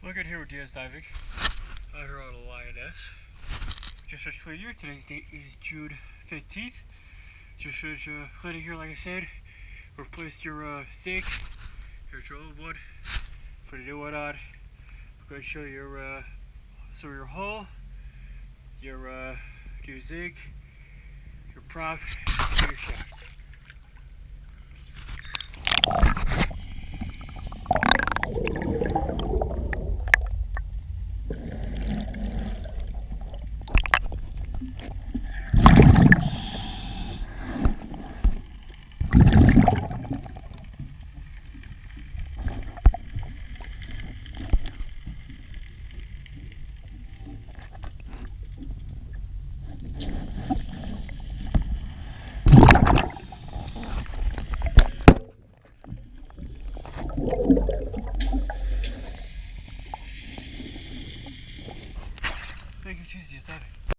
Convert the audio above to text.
Look at here with DS Diving. Out here on the Lyaness. Just search for you. Today's date is June 15th. Just search cleaning here, like I said. Replaced your zinc, your old one. Put a new one on. I'm going to show you your hull, your new zinc, your prop, and your shaft. Thank you for choosing DS Diving.